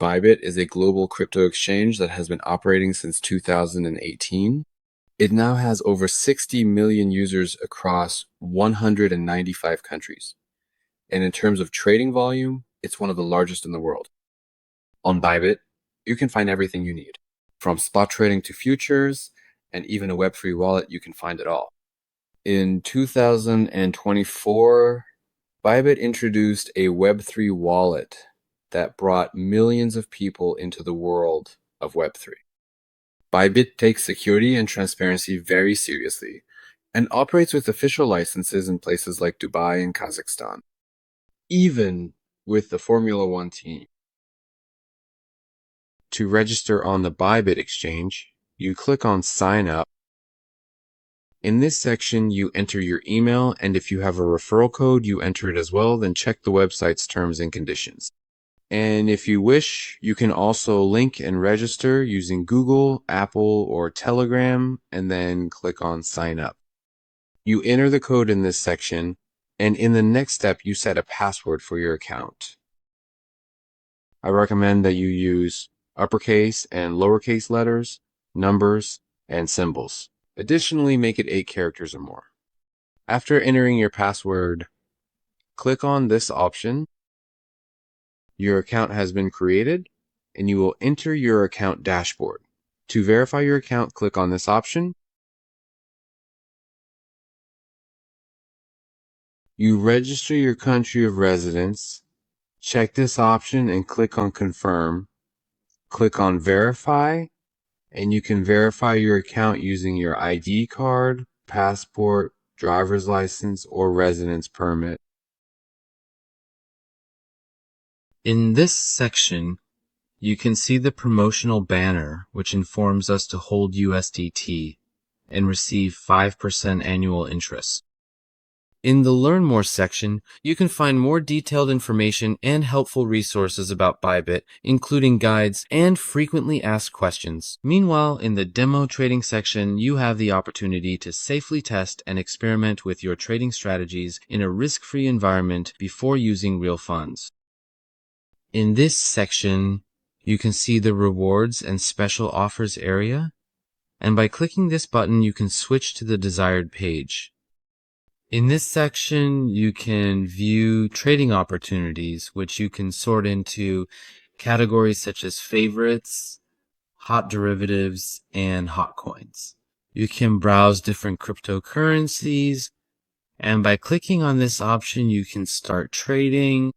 ByBit is a global crypto exchange that has been operating since 2018. It now has over 60 million users across 195 countries. And in terms of trading volume, it's one of the largest in the world. On ByBit, you can find everything you need. From spot trading to futures, and even a Web3 wallet, you can find it all. In 2024, ByBit introduced a Web3 wallet that brought millions of people into the world of Web3. ByBit takes security and transparency very seriously and operates with official licenses in places like Dubai and Kazakhstan, even with the Formula One team. To register on the ByBit Exchange, you click on Sign Up. In this section, you enter your email, and if you have a referral code, you enter it as well, then check the website's terms and conditions. And if you wish, you can also link and register using Google, Apple, or Telegram, and then click on Sign Up. You enter the code in this section, and in the next step, you set a password for your account. I recommend that you use uppercase and lowercase letters, numbers, and symbols. Additionally, make it 8 characters or more. After entering your password, click on this option. Your account has been created, and you will enter your account dashboard. To verify your account, click on this option. You register your country of residence. Check this option and click on Confirm. Click on Verify, and you can verify your account using your ID card, passport, driver's license, or residence permit. In this section, you can see the promotional banner, which informs us to hold USDT and receive 5% annual interest. In the Learn More section, you can find more detailed information and helpful resources about ByBit, including guides and frequently asked questions. Meanwhile, in the Demo Trading section, you have the opportunity to safely test and experiment with your trading strategies in a risk-free environment before using real funds. In this section, you can see the Rewards and Special Offers area, and by clicking this button, you can switch to the desired page. In this section, you can view trading opportunities, which you can sort into categories such as favorites, hot derivatives, and hot coins. You can browse different cryptocurrencies, and by clicking on this option, you can start trading.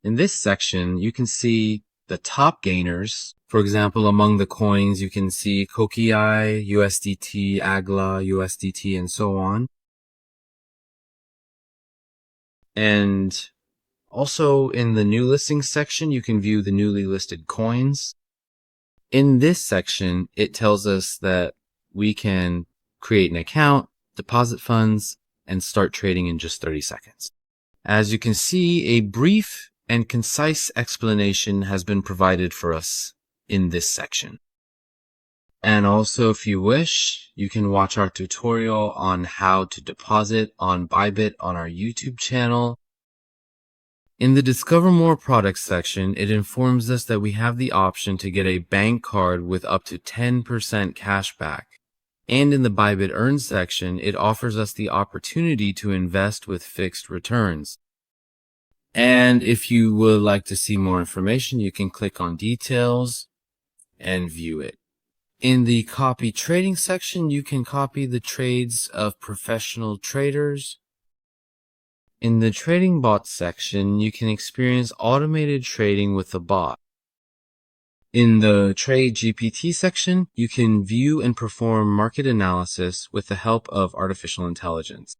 In this section, you can see the top gainers. For example, among the coins, you can see Kokiai, USDT, AGLA, USDT, and so on. And also in the new listings section, you can view the newly listed coins. In this section, it tells us that we can create an account, deposit funds, and start trading in just 30 seconds. As you can see, a brief and concise explanation has been provided for us in this section. And also, if you wish, you can watch our tutorial on how to deposit on ByBit on our YouTube channel. In the Discover More Products section, it informs us that we have the option to get a bank card with up to 10% cash back. And in the ByBit Earn section, it offers us the opportunity to invest with fixed returns. And if you would like to see more information, you can click on Details and view it. In the Copy Trading section, you can copy the trades of professional traders. In the Trading Bot section, you can experience automated trading with a bot. In the Trade GPT section, you can view and perform market analysis with the help of artificial intelligence.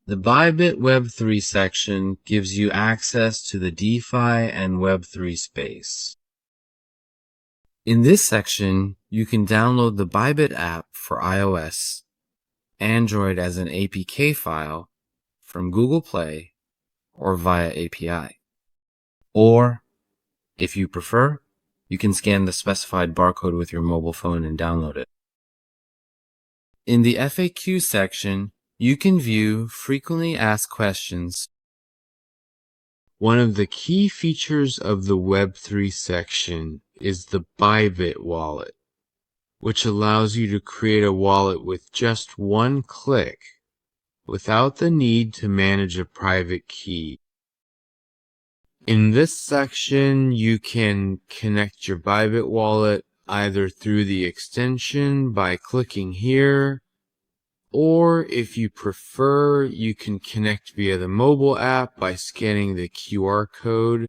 The ByBit Web3 section gives you access to the DeFi and Web3 space. In this section, you can download the ByBit app for iOS, Android as an APK file from Google Play or via API. Or, if you prefer, you can scan the specified barcode with your mobile phone and download it. In the FAQ section, you can view frequently asked questions. One of the key features of the Web3 section is the ByBit wallet, which allows you to create a wallet with just one click without the need to manage a private key. In this section, you can connect your ByBit wallet either through the extension by clicking here, or if you prefer, you can connect via the mobile app by scanning the QR code.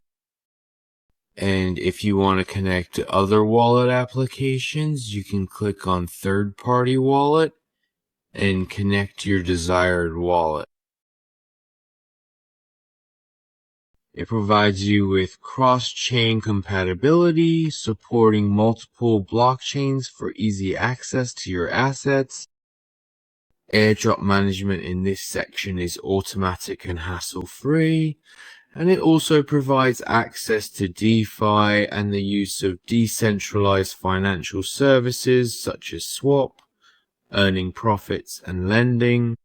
And if you want to connect to other wallet applications, you can click on third-party wallet and connect your desired wallet. It provides you with cross-chain compatibility, supporting multiple blockchains for easy access to your assets. Airdrop management in this section is automatic and hassle-free, and it also provides access to DeFi and the use of decentralized financial services such as swap, earning profits, and lending.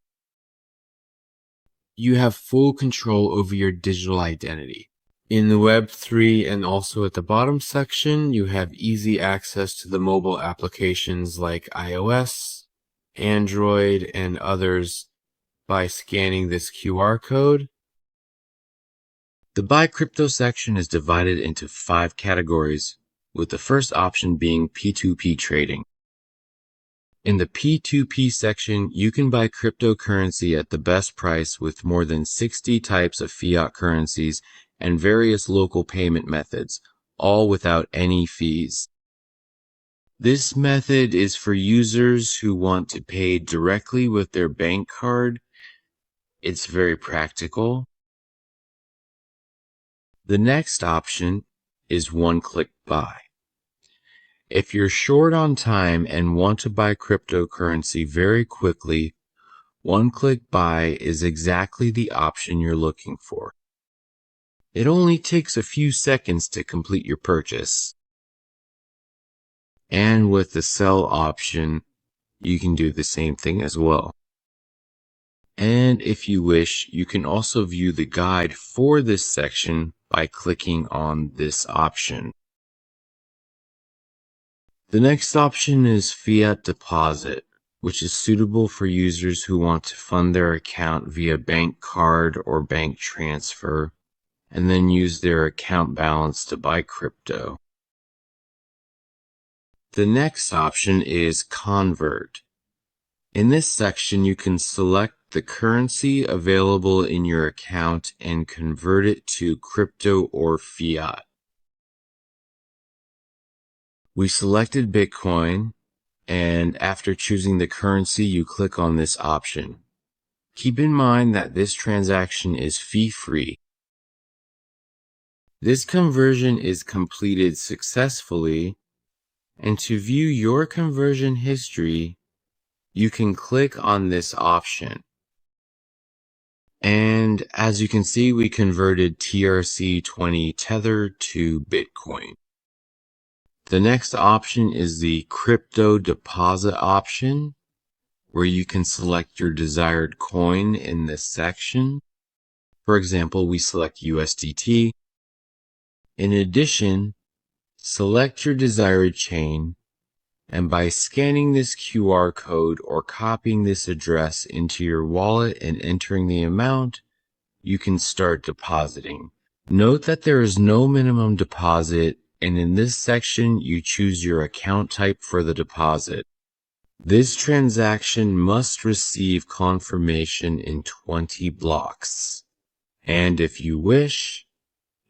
You have full control over your digital identity. In the Web3 and also at the bottom section, you have easy access to the mobile applications like iOS, Android, and others by scanning this QR code. The Buy Crypto section is divided into 5 categories, with the first option being P2P trading. In the P2P section, you can buy cryptocurrency at the best price with more than 60 types of fiat currencies and various local payment methods, all without any fees. This method is for users who want to pay directly with their bank card. It's very practical. The next option is one-click buy. If you're short on time and want to buy cryptocurrency very quickly, one-click buy is exactly the option you're looking for. It only takes a few seconds to complete your purchase. And with the sell option, you can do the same thing as well. And if you wish, you can also view the guide for this section by clicking on this option. The next option is fiat deposit, which is suitable for users who want to fund their account via bank card or bank transfer, and then use their account balance to buy crypto. The next option is convert. In this section, you can select the currency available in your account and convert it to crypto or fiat. We selected Bitcoin, and after choosing the currency, you click on this option. Keep in mind that this transaction is fee-free. This conversion is completed successfully, and to view your conversion history, you can click on this option. And as you can see, we converted TRC20 Tether to Bitcoin. The next option is the crypto deposit option, where you can select your desired coin in this section. For example, we select USDT. In addition, select your desired chain, and by scanning this QR code or copying this address into your wallet and entering the amount, you can start depositing. Note that there is no minimum deposit, and in this section, you choose your account type for the deposit. This transaction must receive confirmation in 20 blocks. And if you wish,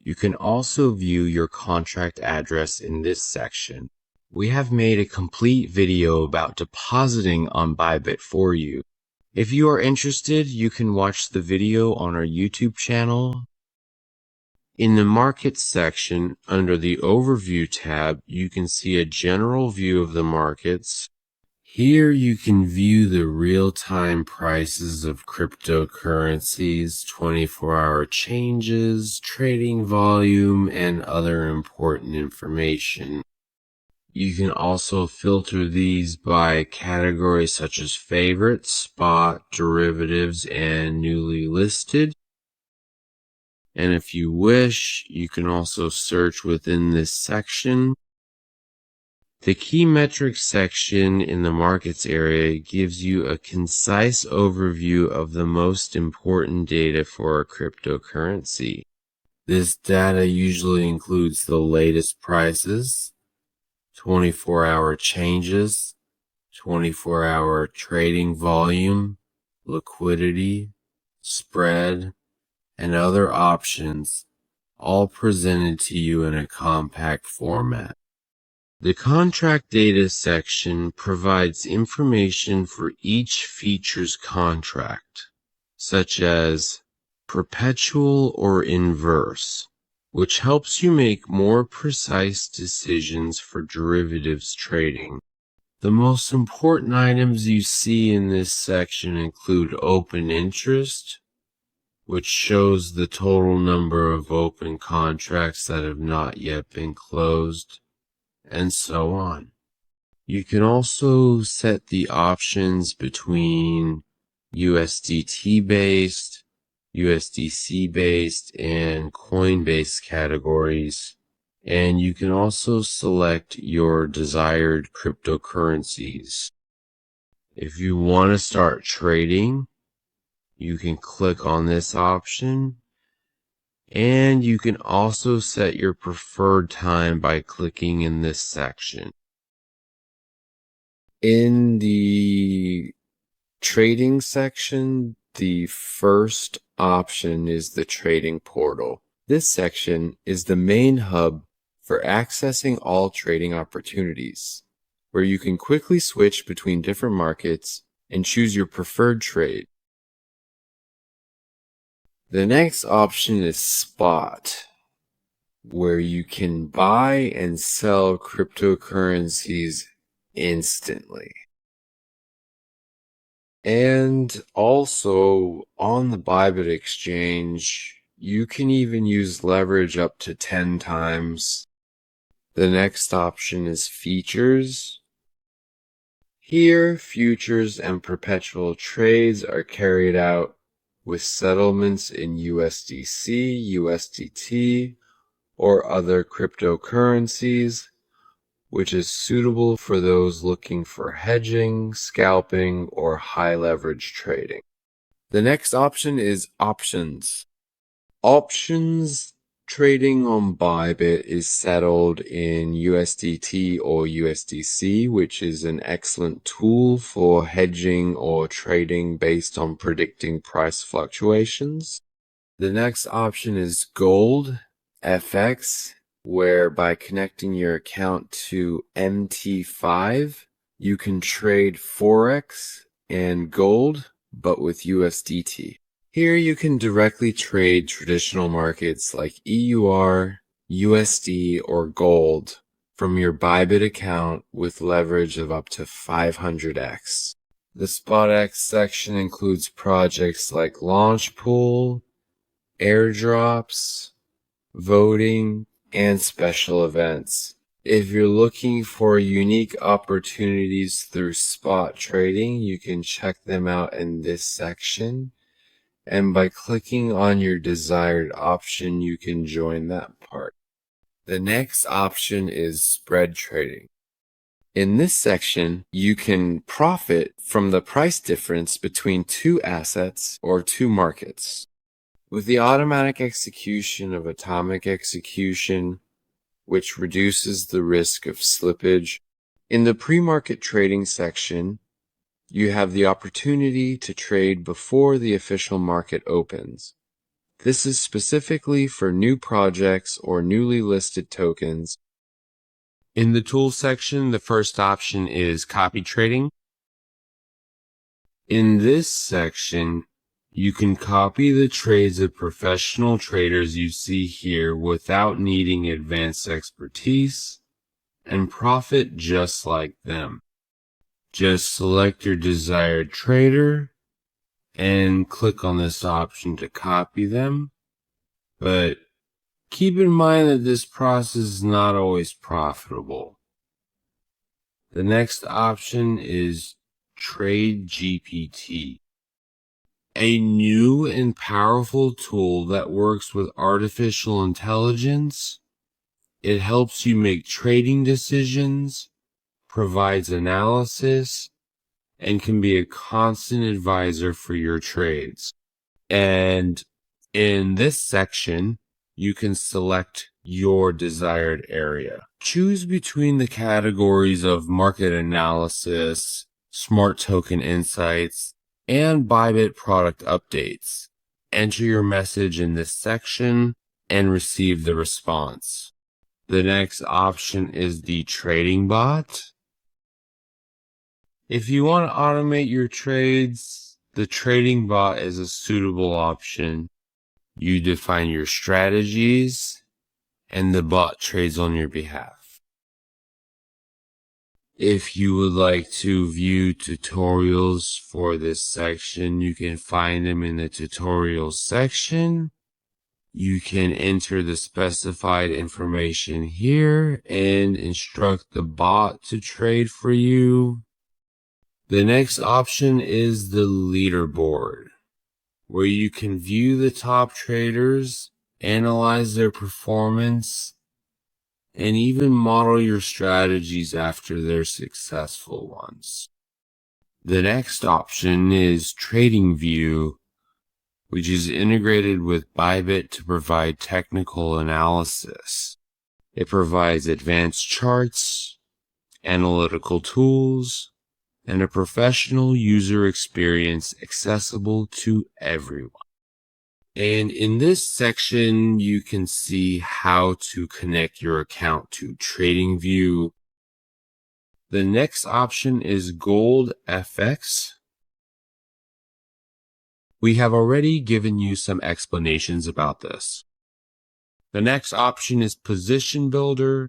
you can also view your contract address in this section. We have made a complete video about depositing on ByBit for you. If you are interested, you can watch the video on our YouTube channel. In the Markets section, under the Overview tab, you can see a general view of the markets. Here you can view the real-time prices of cryptocurrencies, 24-hour changes, trading volume, and other important information. You can also filter these by categories such as favorites, spot, derivatives, and newly listed. And if you wish, you can also search within this section. The key metrics section in the markets area gives you a concise overview of the most important data for a cryptocurrency. This data usually includes the latest prices, 24-hour changes, 24-hour trading volume, liquidity, spread, and other options, all presented to you in a compact format. The contract data section provides information for each feature's contract, such as perpetual or inverse, which helps you make more precise decisions for derivatives trading. The most important items you see in this section include open interest, which shows the total number of open contracts that have not yet been closed, and so on. You can also set the options between USDT-based, USDC-based, and coin-based categories, and you can also select your desired cryptocurrencies. If you want to start trading, you can click on this option, and you can also set your preferred time by clicking in this section. In the trading section, the first option is the trading portal. This section is the main hub for accessing all trading opportunities, where you can quickly switch between different markets and choose your preferred trade. The next option is Spot, where you can buy and sell cryptocurrencies instantly. And also on the ByBit Exchange, you can even use leverage up to 10 times. The next option is Features. Here, futures and perpetual trades are carried out with settlements in USDC, USDT, or other cryptocurrencies, which is suitable for those looking for hedging, scalping, or high leverage trading. The next option is Options. Options trading on ByBit is settled in USDT or USDC, which is an excellent tool for hedging or trading based on predicting price fluctuations. The next option is Gold FX, where by connecting your account to MT5, you can trade Forex and gold, but with USDT. Here you can directly trade traditional markets like EUR, USD, or gold from your ByBit account with leverage of up to 500x. The SpotX section includes projects like Launchpool, airdrops, voting, and special events. If you're looking for unique opportunities through spot trading, you can check them out in this section. And by clicking on your desired option, you can join that part. The next option is spread trading. In this section, you can profit from the price difference between two assets or two markets. With the automatic execution of atomic execution, which reduces the risk of slippage, in the pre-market trading section, you have the opportunity to trade before the official market opens. This is specifically for new projects or newly listed tokens. In the tools section, the first option is copy trading. In this section, you can copy the trades of professional traders you see here without needing advanced expertise and profit just like them. Just select your desired trader and click on this option to copy them. But keep in mind that this process is not always profitable. The next option is Trade GPT. a new and powerful tool that works with artificial intelligence. It helps you make trading decisions, provides analysis, and can be a constant advisor for your trades. And in this section, you can select your desired area. Choose between the categories of market analysis, smart token insights, and ByBit product updates. Enter your message in this section and receive the response. The next option is the trading bot. If you want to automate your trades, the trading bot is a suitable option. You define your strategies, and the bot trades on your behalf. If you would like to view tutorials for this section, you can find them in the tutorials section. You can enter the specified information here and instruct the bot to trade for you. The next option is the leaderboard, where you can view the top traders, analyze their performance, and even model your strategies after their successful ones. The next option is TradingView, which is integrated with ByBit to provide technical analysis. It provides advanced charts, analytical tools, and a professional user experience accessible to everyone. And in this section, you can see how to connect your account to TradingView. The next option is Gold FX. We have already given you some explanations about this. The next option is Position Builder.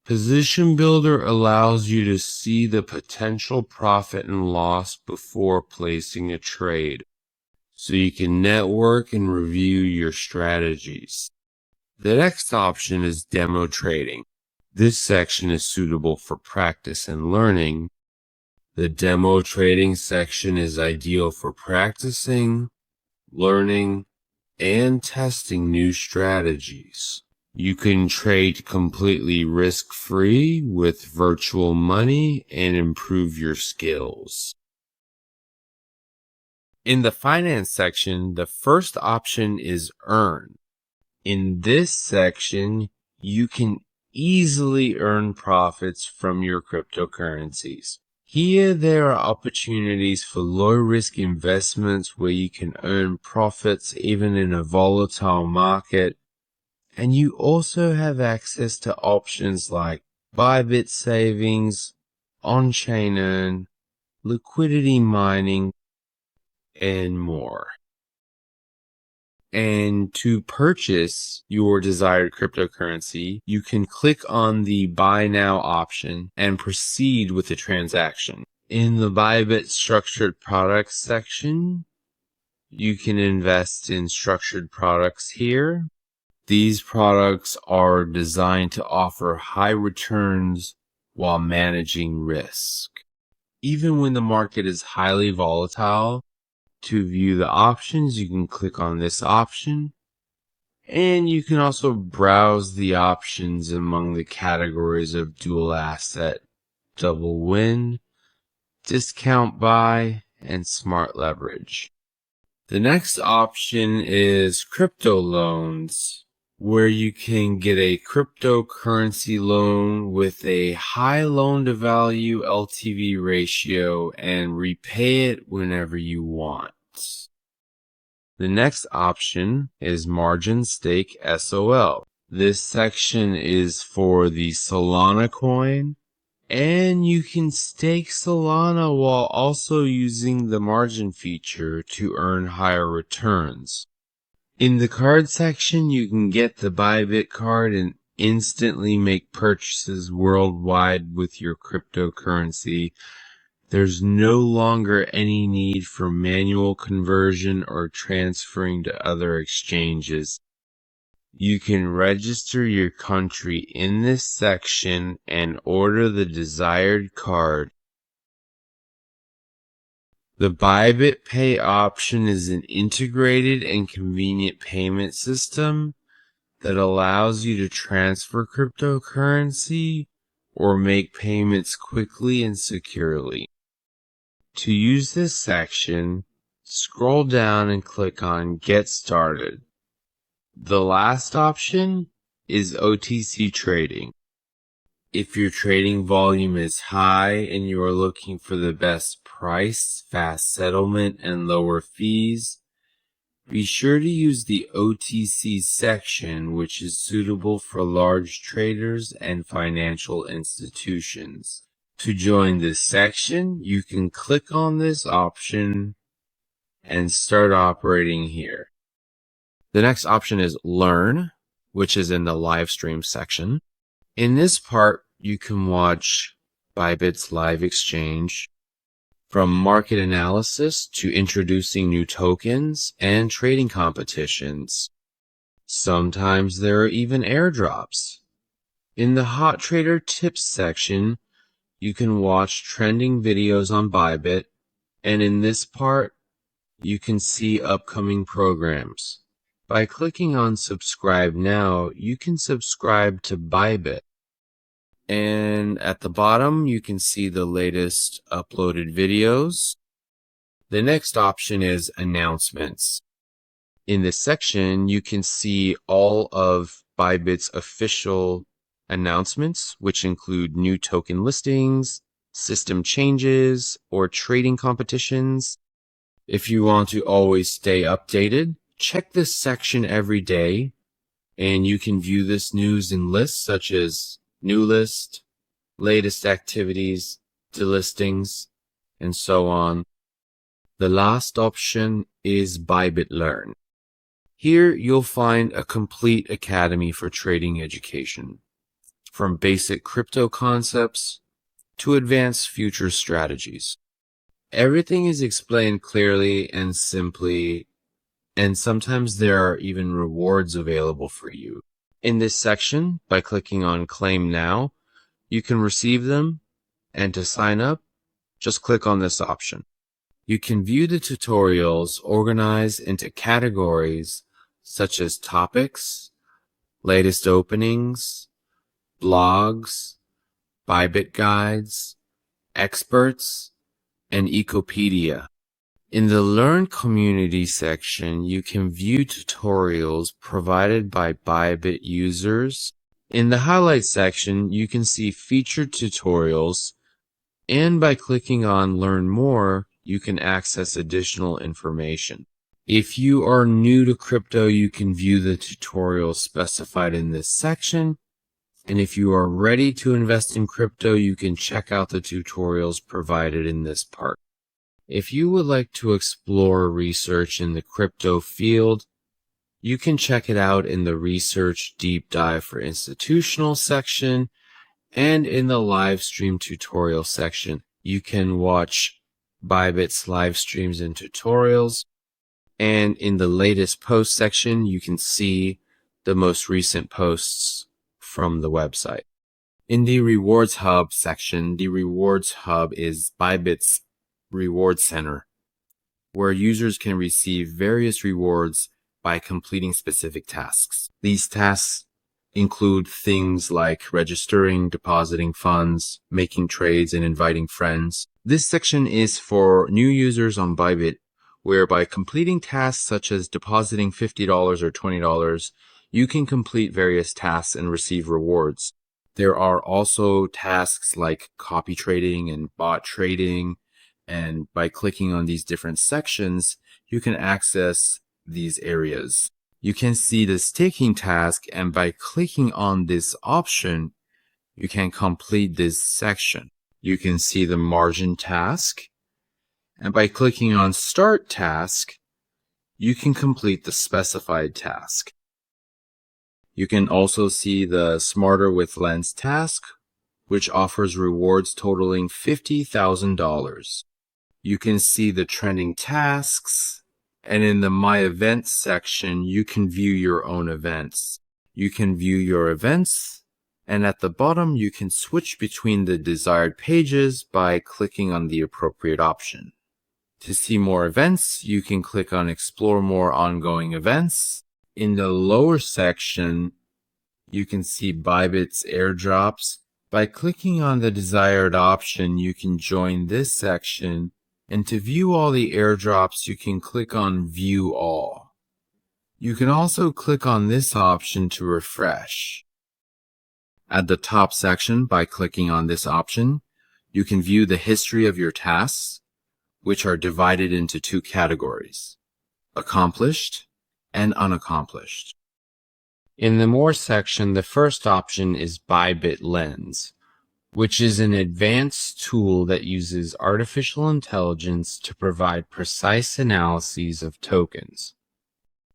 Position Builder allows you to see the potential profit and loss before placing a trade, so you can network and review your strategies. The next option is Demo Trading. This section is suitable for practice and learning. The Demo Trading section is ideal for practicing, learning, and testing new strategies. You can trade completely risk-free with virtual money and improve your skills. In the finance section, the first option is Earn. In this section, you can easily earn profits from your cryptocurrencies. Here, there are opportunities for low-risk investments where you can earn profits even in a volatile market. And you also have access to options like ByBit Savings, On-Chain Earn, liquidity mining, and more. And to purchase your desired cryptocurrency, you can click on the Buy Now option and proceed with the transaction. In the ByBit Structured Products section, you can invest in structured products here. These products are designed to offer high returns while managing risk. Even when the market is highly volatile, to view the options, you can click on this option. And you can also browse the options among the categories of dual asset, double win, discount buy, and smart leverage. The next option is crypto loans, where you can get a cryptocurrency loan with a high loan-to-value LTV ratio and repay it whenever you want. The next option is Margin Stake SOL. This section is for the Solana coin, and you can stake Solana while also using the margin feature to earn higher returns. In the card section, you can get the ByBit card and instantly make purchases worldwide with your cryptocurrency. There's no longer any need for manual conversion or transferring to other exchanges. You can register your country in this section and order the desired card. The ByBit Pay option is an integrated and convenient payment system that allows you to transfer cryptocurrency or make payments quickly and securely. To use this section, scroll down and click on Get Started. The last option is OTC trading. If your trading volume is high and you are looking for the best price, fast settlement, and lower fees, be sure to use the OTC section, which is suitable for large traders and financial institutions. To join this section, you can click on this option and start operating here. The next option is Learn, which is in the live stream section. In this part, you can watch ByBit's live exchange, from market analysis to introducing new tokens and trading competitions. Sometimes there are even airdrops. In the Hot Trader Tips section, you can watch trending videos on ByBit, and in this part, you can see upcoming programs. By clicking on Subscribe Now, you can subscribe to ByBit. And at the bottom, you can see the latest uploaded videos. The next option is Announcements. In this section, you can see all of ByBit's official announcements, which include new token listings, system changes, or trading competitions. If you want to always stay updated, check this section every day, and you can view this news in lists such as New List, Latest Activities, Delistings, and so on. The last option is ByBit Learn. Here you'll find a complete academy for trading education, from basic crypto concepts to advanced future strategies. Everything is explained clearly and simply, and sometimes there are even rewards available for you. In this section, by clicking on Claim Now, you can receive them, and to sign up, just click on this option. You can view the tutorials organized into categories such as topics, latest openings, blogs, ByBit guides, experts, and Ecopedia. In the Learn Community section, you can view tutorials provided by ByBit users. In the Highlights section, you can see featured tutorials, and by clicking on Learn More, you can access additional information. If you are new to crypto, you can view the tutorials specified in this section. And if you are ready to invest in crypto, you can check out the tutorials provided in this part. If you would like to explore research in the crypto field, you can check it out in the Research Deep Dive for Institutional section, and in the live stream tutorial section. You can watch ByBit's live streams and tutorials, and in the latest post section, you can see the most recent posts from the website. In the Rewards Hub section, the Rewards Hub is ByBit's reward center, where users can receive various rewards by completing specific tasks. These tasks include things like registering, depositing funds, making trades, and inviting friends. This section is for new users on ByBit, where by completing tasks such as depositing $50 or $20, you can complete various tasks and receive rewards. There are also tasks like copy trading and bot trading, and by clicking on these different sections, you can access these areas. You can see the staking task, and by clicking on this option, you can complete this section. You can see the margin task, and by clicking on Start Task, you can complete the specified task. You can also see the Smarter with Lens task, which offers rewards totaling $50,000. You can see the trending tasks, and in the My Events section, you can view your own events. You can view your events, and at the bottom, you can switch between the desired pages by clicking on the appropriate option. To see more events, you can click on Explore More Ongoing Events. In the lower section, you can see ByBit's airdrops. By clicking on the desired option, you can join this section, and to view all the airdrops, you can click on View All. You can also click on this option to refresh. At the top section, by clicking on this option, you can view the history of your tasks, which are divided into two categories, accomplished and unaccomplished. In the More section, the first option is ByBit Lens, which is an advanced tool that uses artificial intelligence to provide precise analyses of tokens.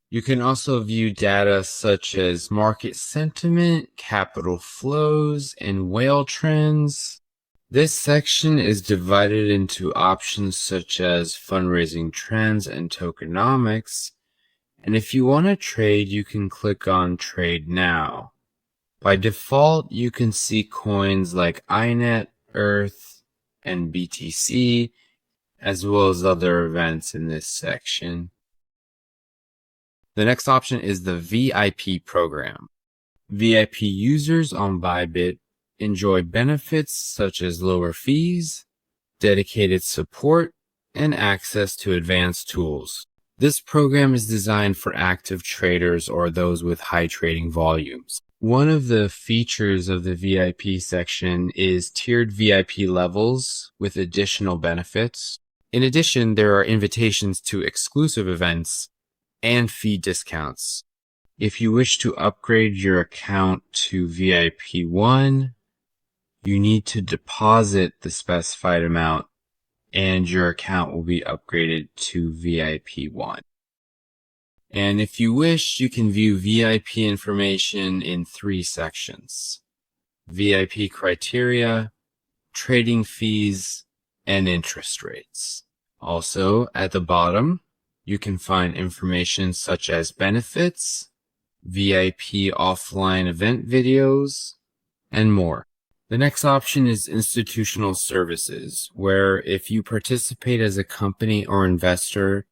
You can also view data such as market sentiment, capital flows, and whale trends. This section is divided into options such as fundraising trends and tokenomics. And if you want to trade, you can click on Trade Now. By default, you can see coins like INET, Earth, and BTC, as well as other events in this section. The next option is the VIP program. VIP users on ByBit enjoy benefits such as lower fees, dedicated support, and access to advanced tools. This program is designed for active traders or those with high trading volumes. One of the features of the VIP section is tiered VIP levels with additional benefits. In addition, there are invitations to exclusive events and fee discounts. If you wish to upgrade your account to VIP 1, you need to deposit the specified amount and your account will be upgraded to VIP 1. And if you wish, you can view VIP information in 3 sections: VIP criteria, trading fees, and interest rates. Also, at the bottom, you can find information such as benefits, VIP offline event videos, and more. The next option is institutional services, where if you participate as a company or investor,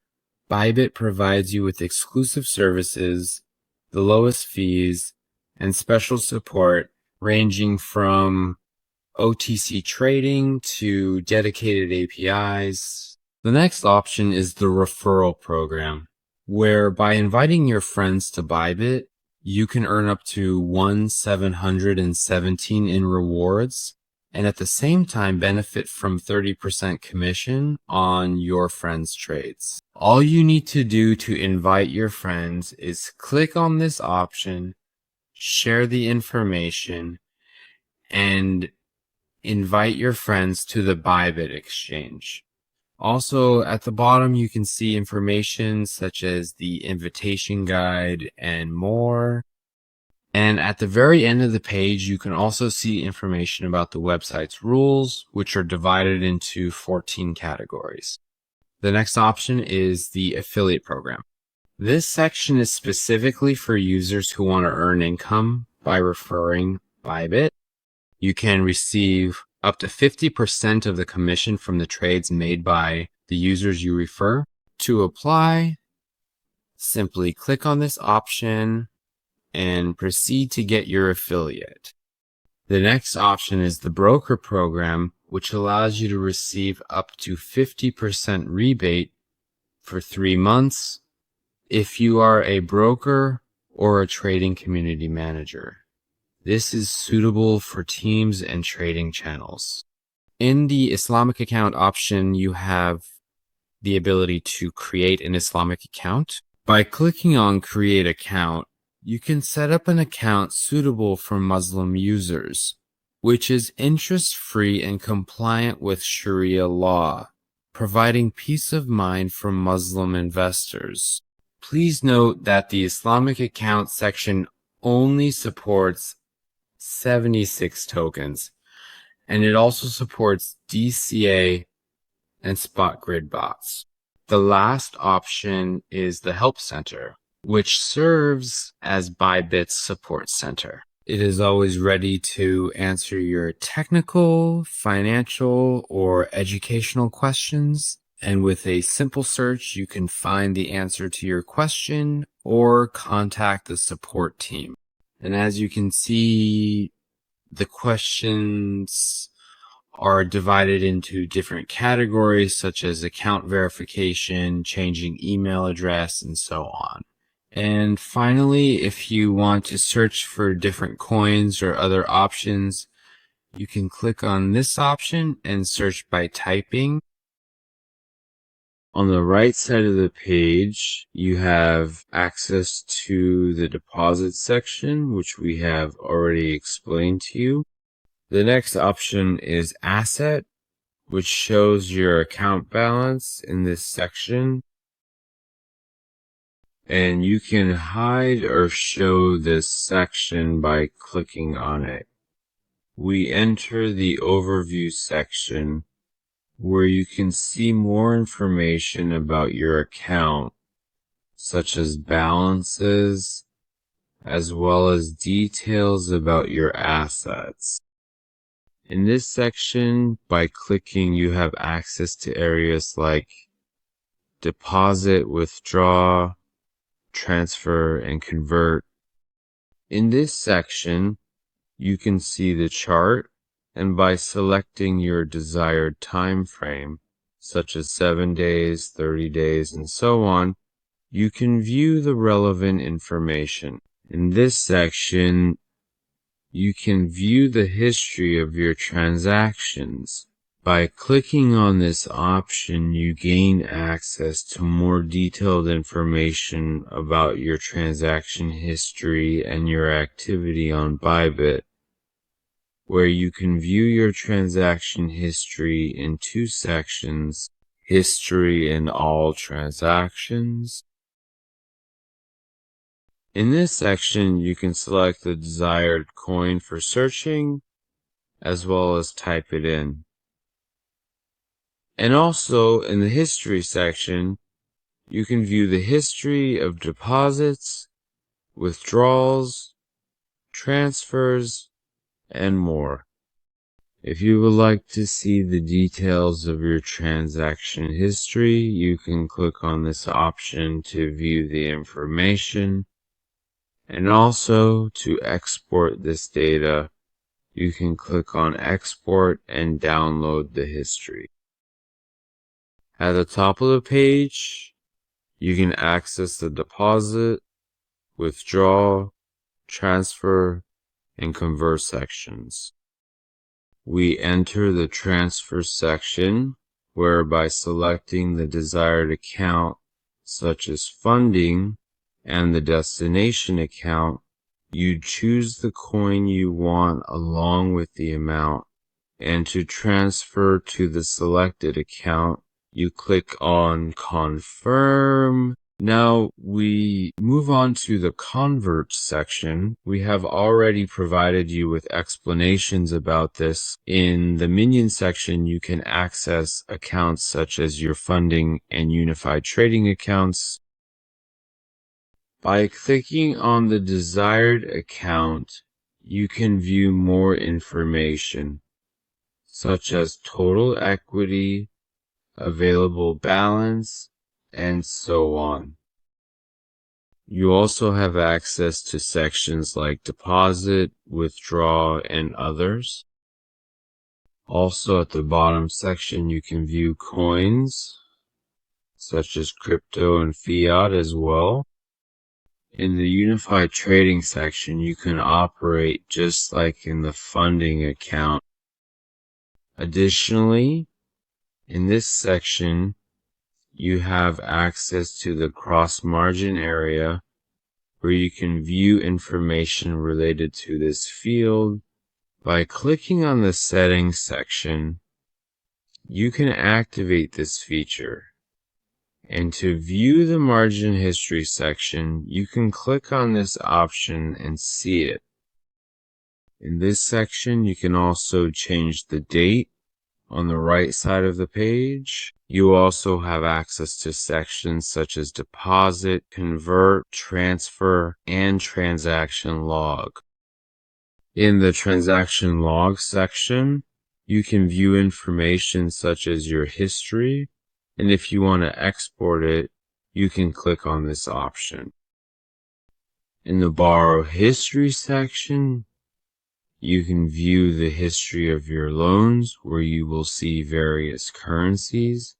ByBit provides you with exclusive services, the lowest fees, and special support ranging from OTC trading to dedicated APIs. The next option is the Referral program, where by inviting your friends to ByBit, you can earn up to 1,717 in rewards, and at the same time benefit from 30% commission on your friends' trades. All you need to do to invite your friends is click on this option, share the information, and invite your friends to the ByBit Exchange. Also, at the bottom, you can see information such as the invitation guide and more. And at the very end of the page, you can also see information about the website's rules, which are divided into 14 categories. The next option is the affiliate program. This section is specifically for users who want to earn income by referring ByBit. You can receive up to 50% of the commission from the trades made by the users you refer. To apply, simply click on this option and proceed to get your affiliate. The next option is the broker program, which allows you to receive up to 50% rebate for 3 months if you are a broker or a trading community manager. This is suitable for teams and trading channels. In the Islamic account option, you have the ability to create an Islamic account. By clicking on Create Account, you can set up an account suitable for Muslim users, which is interest-free and compliant with Sharia law, providing peace of mind for Muslim investors. Please note that the Islamic account section only supports 76 tokens, and it also supports DCA and spot grid bots. The last option is the Help Center, which serves as ByBit's support center. It is always ready to answer your technical, financial, or educational questions. And with a simple search, you can find the answer to your question or contact the support team. And as you can see, the questions are divided into different categories such as account verification, changing email address, and so on. And finally, if you want to search for different coins or other options, you can click on this option and search by typing. On the right side of the page, you have access to the deposit section, which we have already explained to you. The next option is asset, which shows your account balance in this section. And you can hide or show this section by clicking on it. We enter the overview section, where you can see more information about your account, such as balances, as well as details about your assets. In this section, by clicking, you have access to areas like deposit, withdraw, transfer, and convert. In this section, you can see the chart, and by selecting your desired time frame, such as 7 days, 30 days, and so on, you can view the relevant information. In this section, you can view the history of your transactions. By clicking on this option, you gain access to more detailed information about your transaction history and your activity on ByBit, where you can view your transaction history in two sections: history and all transactions. In this section, you can select the desired coin for searching, as well as type it in. And also, in the history section, you can view the history of deposits, withdrawals, transfers, and more. If you would like to see the details of your transaction history, you can click on this option to view the information. And also, to export this data, you can click on Export and download the history. At the top of the page, you can access the deposit, withdraw, transfer, and convert sections. We enter the transfer section, where by selecting the desired account, such as funding, and the destination account, you choose the coin you want along with the amount, and to transfer to the selected account, you click on Confirm. Now we move on to the Convert section. We have already provided you with explanations about this. In the Minion section, you can access accounts such as your funding and unified trading accounts. By clicking on the desired account, you can view more information, such as total equity, available balance, and so on. You also have access to sections like deposit, withdraw, and others. Also at the bottom section, you can view coins, such as crypto and fiat as well. In the unified trading section, you can operate just like in the funding account. Additionally, in this section, you have access to the cross-margin area, where you can view information related to this field. By clicking on the settings section, you can activate this feature. And to view the margin history section, you can click on this option and see it. In this section, you can also change the date on the right side of the page. You also have access to sections such as deposit, convert, transfer, and transaction log. In the transaction log section, you can view information such as your history, And if you want to export it, you can click on this option. In the Borrow History section, you can view the history of your loans, where you will see various currencies.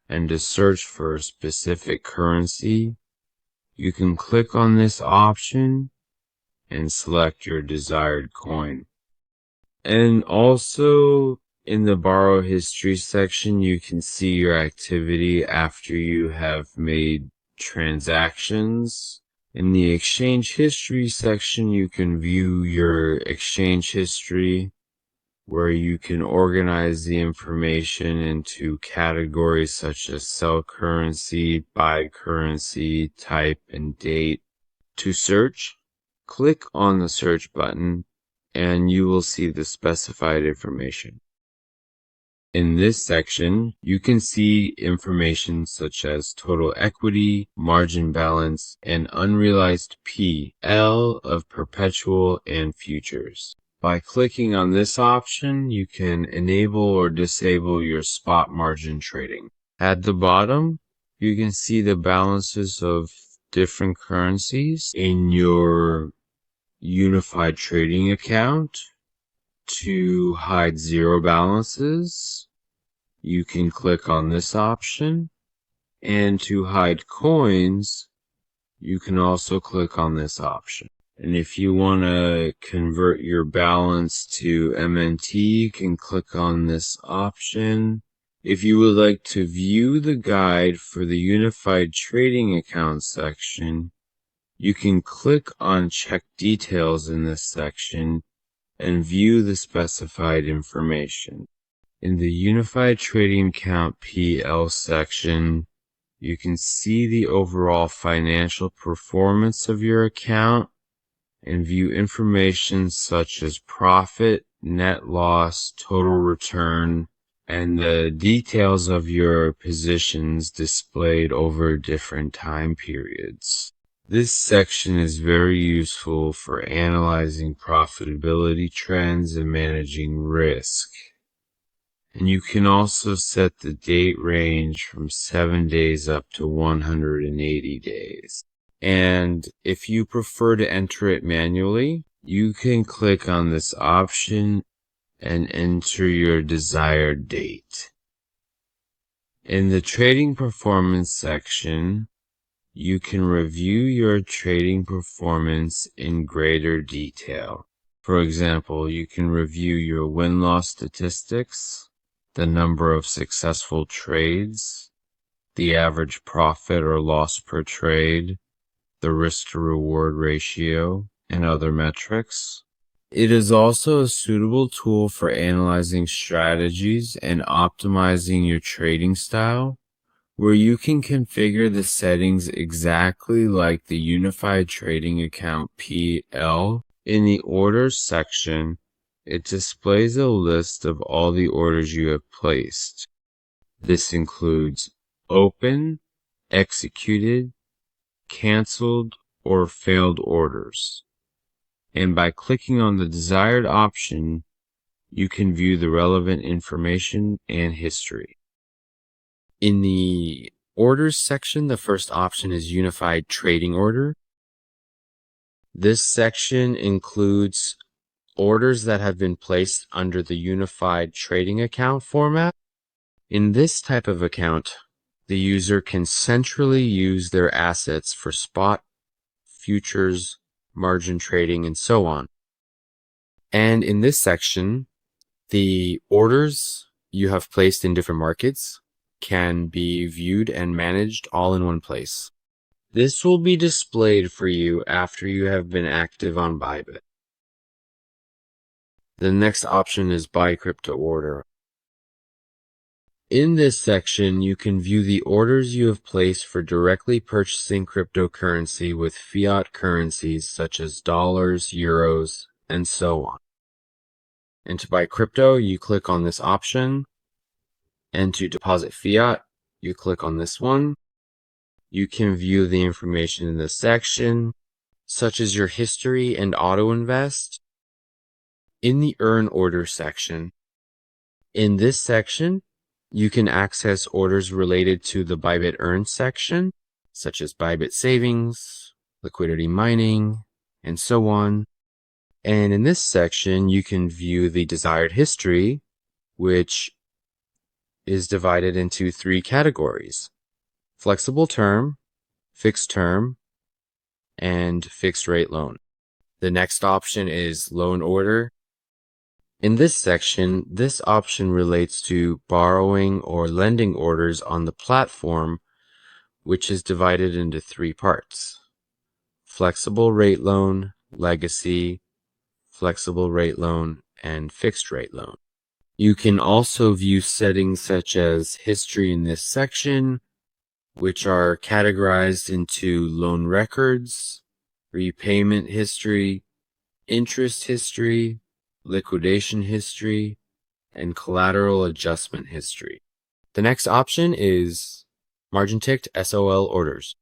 And to search for a specific currency, you can click on this option and select your desired coin. And also, in the Borrow History section, you can see your activity after you have made transactions. In the Exchange History section, you can view your exchange history, where you can organize the information into categories such as sell currency, buy currency, type, and date. To search, click on the search button and you will see the specified information. In this section, you can see information such as total equity, margin balance, and unrealized P/L of perpetual and futures. By clicking on this option, you can enable or disable your spot margin trading. At the bottom, you can see the balances of different currencies in your unified trading account. To hide zero balances, you can click on this option. And to hide coins, you can also click on this option. And if you want to convert your balance to MNT, you can click on this option. If you would like to view the guide for the Unified Trading Account section, you can click on Check Details in this section and view the specified information. In the Unified Trading Account PL section, you can see the overall financial performance of your account and view information such as profit, net loss, total return, and the details of your positions displayed over different time periods. This section is very useful for analyzing profitability trends and managing risk. And you can also set the date range from 7 days up to 180 days. And if you prefer to enter it manually, you can click on this option and enter your desired date. In the Trading Performance section, you can review your trading performance in greater detail. For example, you can review your win-loss statistics, the number of successful trades, the average profit or loss per trade, the risk-to-reward ratio, and other metrics. It is also a suitable tool for analyzing strategies and optimizing your trading style, where you can configure the settings exactly like the Unified Trading Account PL. In the Orders section, it displays a list of all the orders you have placed. This includes open, executed, canceled, or failed orders. And by clicking on the desired option, you can view the relevant information and history. In the Orders section, the first option is Unified Trading Order. This section includes orders that have been placed under the Unified Trading Account format. In this type of account, the user can centrally use their assets for spot, futures, margin trading, and so on. And in this section, the orders you have placed in different markets can be viewed and managed all in one place. This will be displayed for you after you have been active on ByBit. The next option is Buy Crypto Order. In this section, you can view the orders you have placed for directly purchasing cryptocurrency with fiat currencies such as dollars, euros, and so on. And to buy crypto, you click on this option. And to deposit fiat, you click on this one. You can view the information in this section, such as your history and auto invest. In the Earn Order section, in this section, You can access orders related to the ByBit Earn section, such as ByBit Savings, Liquidity Mining, and so on. And in this section, you can view the desired history, which is divided into 3 categories: flexible term, fixed term, and fixed rate loan. The next option is loan order. In this section, this option relates to borrowing or lending orders on the platform, which is divided into 3 parts: flexible rate loan, legacy, flexible rate loan, and fixed rate loan. You can also view settings such as history in this section, which are categorized into loan records, repayment history, interest history, liquidation history, and collateral adjustment history. The next option is margin ticked SOL orders.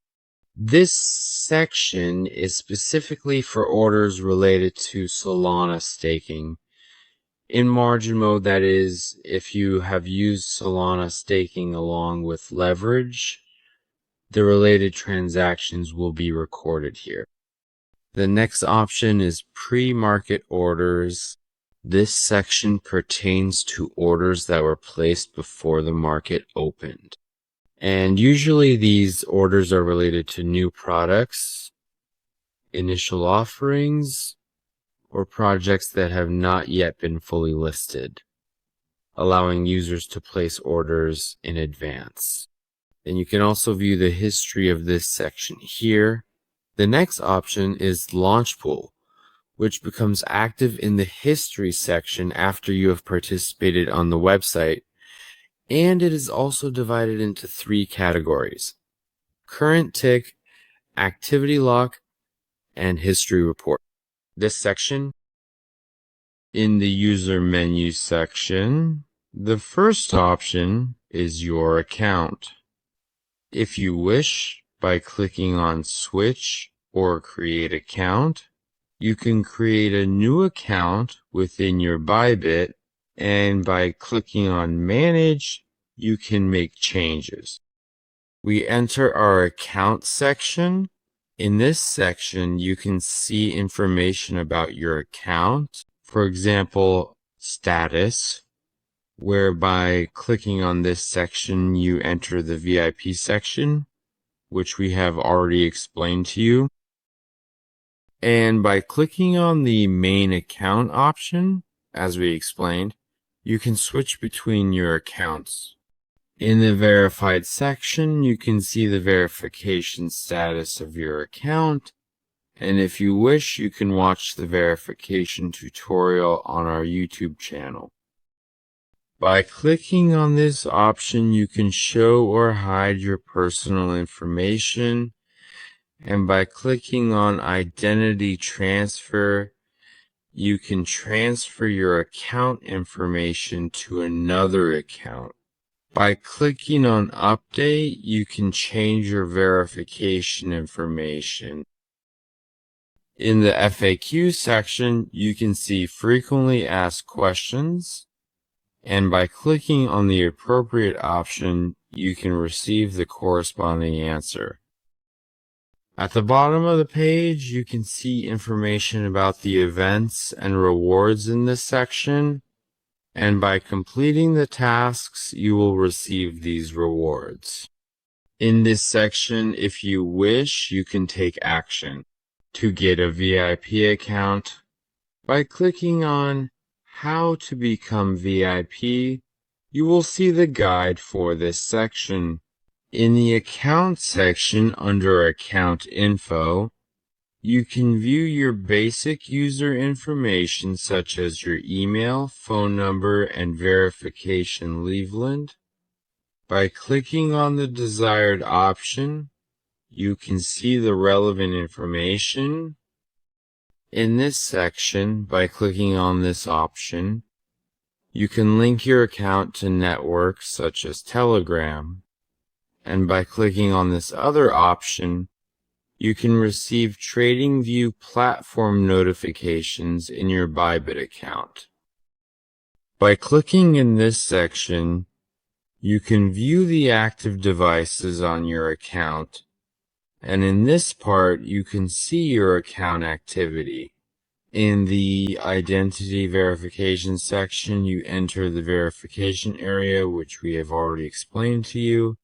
This section is specifically for orders related to Solana staking. In margin mode, that is, if you have used Solana staking along with leverage, the related transactions will be recorded here. The next option is pre-market orders. This section pertains to orders that were placed before the market opened. And usually these orders are related to new products, initial offerings, or projects that have not yet been fully listed, allowing users to place orders in advance. And you can also view the history of this section here. The next option is Launchpool, which becomes active in the history section after you have participated on the website, and it is also divided into 3 categories: current tick, activity lock, and history report. This section, in the user menu section, the first option is your account. If you wish, by clicking on Switch or Create Account, you can create a new account within your ByBit, and by clicking on Manage, you can make changes. We enter our account section. In this section, you can see information about your account, for example, status, where by clicking on this section, you enter the VIP section, which we have already explained to you. And by clicking on the main account option, as we explained, you can switch between your accounts. In the verified section, you can see the verification status of your account, and if you wish, you can watch the verification tutorial on our YouTube channel. By clicking on this option, you can show or hide your personal information, and by clicking on Identity Transfer, you can transfer your account information to another account. By clicking on Update, you can change your verification information. In the FAQ section, you can see frequently asked questions, and by clicking on the appropriate option, you can receive the corresponding answer. At the bottom of the page, you can see information about the events and rewards in this section, and by completing the tasks, you will receive these rewards. In this section, if you wish, you can take action. To get a VIP account, by clicking on How to Become VIP, you will see the guide for this section. In the Account section under Account Info, you can view your basic user information such as your email, phone number, and verification leaflet. By clicking on the desired option, you can see the relevant information. In this section, by clicking on this option, you can link your account to networks such as Telegram, and by clicking on this other option, you can receive TradingView platform notifications in your ByBit account. By clicking in this section, You can view the active devices on your account, and in this part, you can see your account activity. In the identity verification section, you enter the verification area, which we have already explained to you.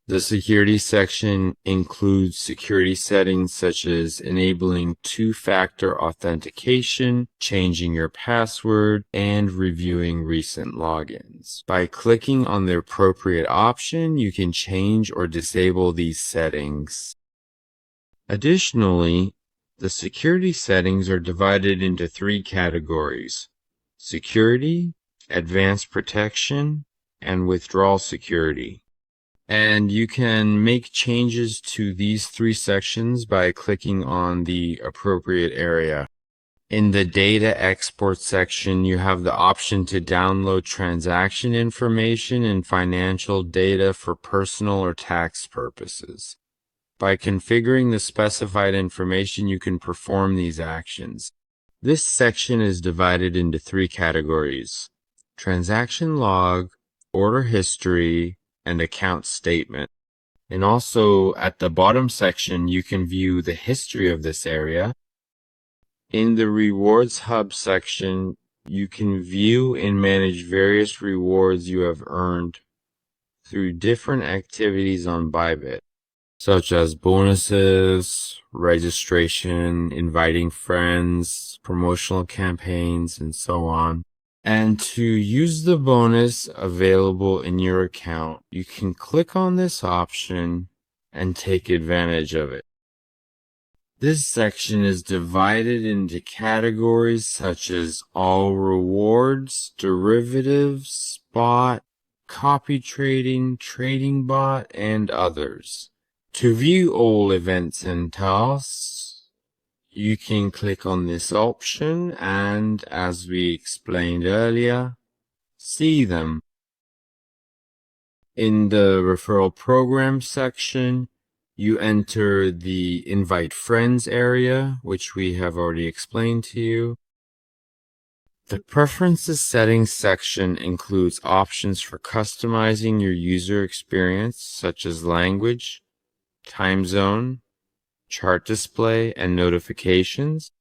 The security section includes security settings such as enabling two-factor authentication, changing your password, and reviewing recent logins. By clicking on the appropriate option, you can change or disable these settings. Additionally, the security settings are divided into 3 categories: security, advanced protection, and withdrawal security. And you can make changes to these 3 sections by clicking on the appropriate area. In the data export section, you have the option to download transaction information and financial data for personal or tax purposes. By configuring the specified information, you can perform these actions. This section is divided into 3 categories: transaction log, order history, and account statement. And also at the bottom section, you can view the history of this area. In the rewards hub section, you can view and manage various rewards you have earned through different activities on ByBit, such as bonuses, registration, inviting friends, promotional campaigns, and so on. And to use the bonus available in your account, you can click on this option and take advantage of it. This section is divided into categories such as all rewards, derivatives, spot, copy trading, trading bot, and others. To view all events and tasks, you can click on this option and, as we explained earlier, see them. In the referral program section, you enter the invite friends area, which we have already explained to you. The preferences settings section includes options for customizing your user experience, such as language, time zone, chart display, and notifications.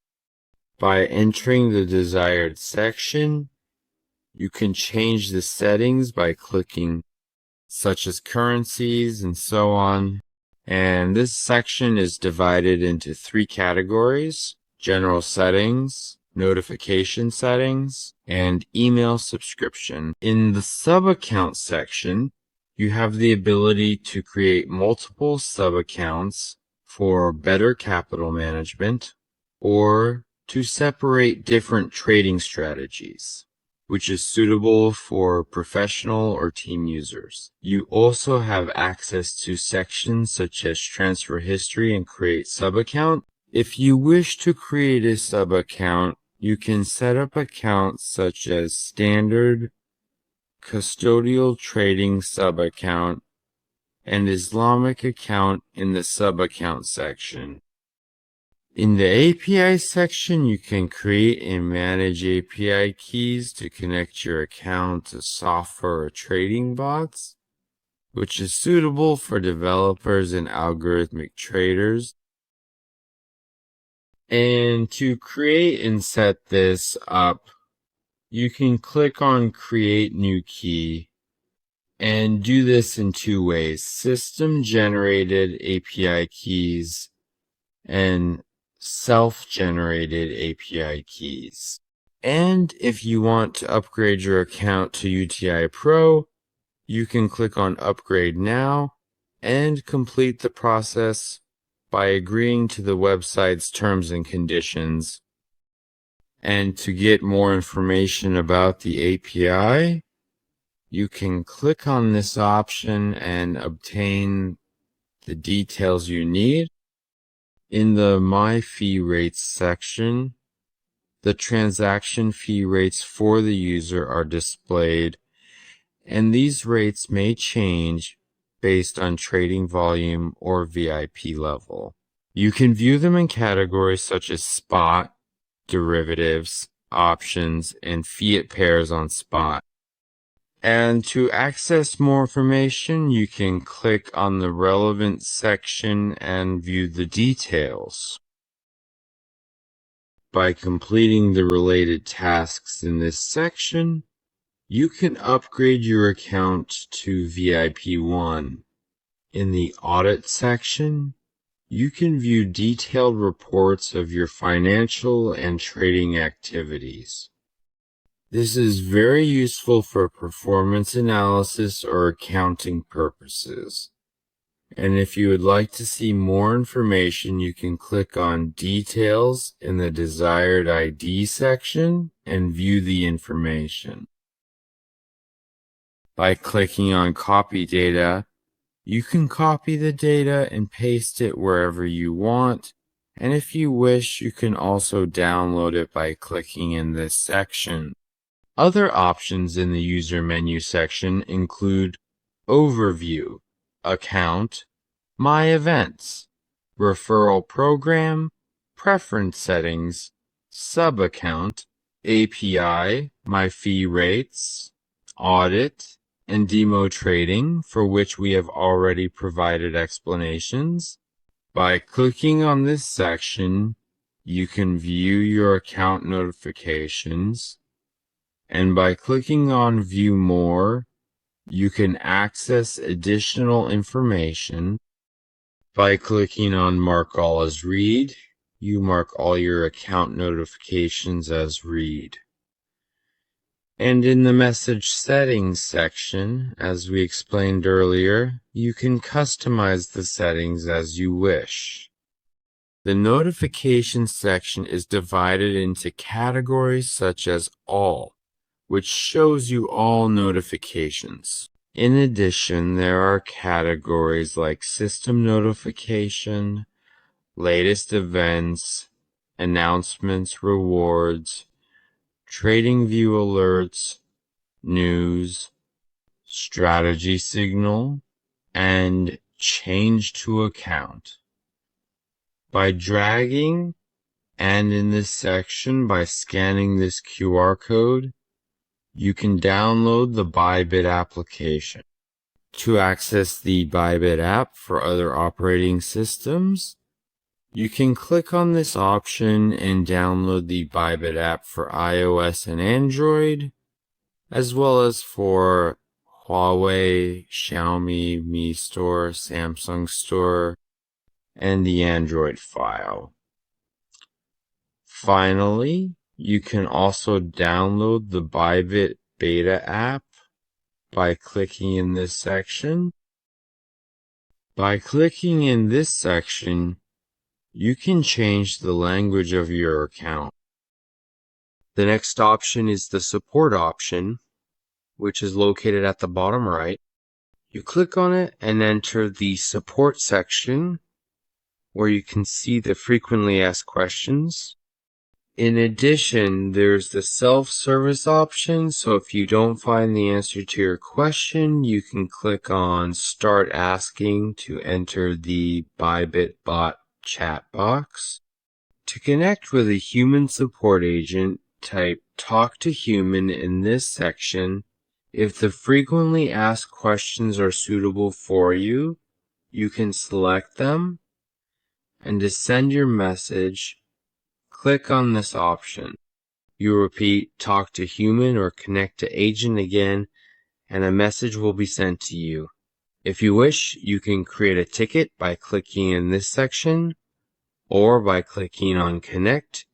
By entering the desired section, you can change the settings by clicking, such as currencies and so on. And this section is divided into 3 categories: general settings, notification settings, and email subscription. In the sub-account section, you have the ability to create multiple sub-accounts for better capital management, or to separate different trading strategies, which is suitable for professional or team users. You also have access to sections such as transfer history and create sub-account. If you wish to create a sub-account, you can set up accounts such as standard, custodial trading sub-account, and Islamic account in the sub-account section. In the API section, you can create and manage API keys to connect your account to software or trading bots, which is suitable for developers and algorithmic traders. And to create and set this up, you can click on Create New Key and do this in 2 ways: system-generated API keys and self-generated API keys. And if you want to upgrade your account to UTI Pro, you can click on Upgrade Now and complete the process by agreeing to the website's terms and conditions. And to get more information about the API, you can click on this option and obtain the details you need. In the My Fee Rates section, the transaction fee rates for the user are displayed, and these rates may change based on trading volume or VIP level. You can view them in categories such as spot, derivatives, options, and fiat pairs on spot. And to access more information, you can click on the relevant section and view the details. By completing the related tasks in this section, you can upgrade your account to VIP 1. In the Audit section, you can view detailed reports of your financial and trading activities. This is very useful for performance analysis or accounting purposes. And if you would like to see more information, you can click on Details in the Desired ID section and view the information. By clicking on Copy Data, you can copy the data and paste it wherever you want, and if you wish, you can also download it by clicking in this section. Other options in the User menu section include Overview, Account, My Events, Referral Program, Preference Settings, Sub-Account, API, My Fee Rates, Audit, and Demo Trading, for which we have already provided explanations. By clicking on this section, you can view your account notifications, and by clicking on View More, you can access additional information. By clicking on Mark All as Read, you mark all your account notifications as read. And in the Message Settings section, as we explained earlier, you can customize the settings as you wish. The Notification section is divided into categories such as All, which shows you all notifications. In addition, there are categories like System Notification, Latest Events, Announcements, Rewards, TradingView Alerts, News, Strategy Signal, and Change to Account. By dragging, and in this section by scanning this QR code, you can download the ByBit application. To access the ByBit app for other operating systems, you can click on this option and download the ByBit app for iOS and Android, as well as for Huawei, Xiaomi, Mi Store, Samsung Store, and the Android file. Finally, you can also download the ByBit Beta app by clicking in this section. By clicking in this section, you can change the language of your account. The next option is the Support option, which is located at the bottom right. You click on it and enter the Support section, where you can see the frequently asked questions. In addition, there's the self-service option, so if you don't find the answer to your question, you can click on Start Asking to enter the ByBit bot chat box. To connect with a human support agent, type Talk to Human in this section. If the frequently asked questions are suitable for you, you can select them, and to send your message, click on this option. You repeat Talk to Human or Connect to Agent again, and a message will be sent to you. If you wish, you can create a ticket by clicking in this section, or by clicking on Connect.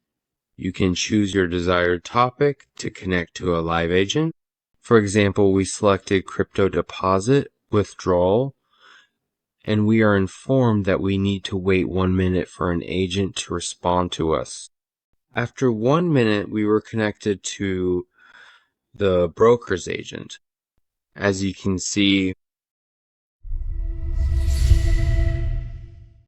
You can choose your desired topic to connect to a live agent. For example, we selected Crypto Deposit Withdrawal, and we are informed that we need to wait 1 minute for an agent to respond to us. After 1 minute, we were connected to the broker's agent. As you can see,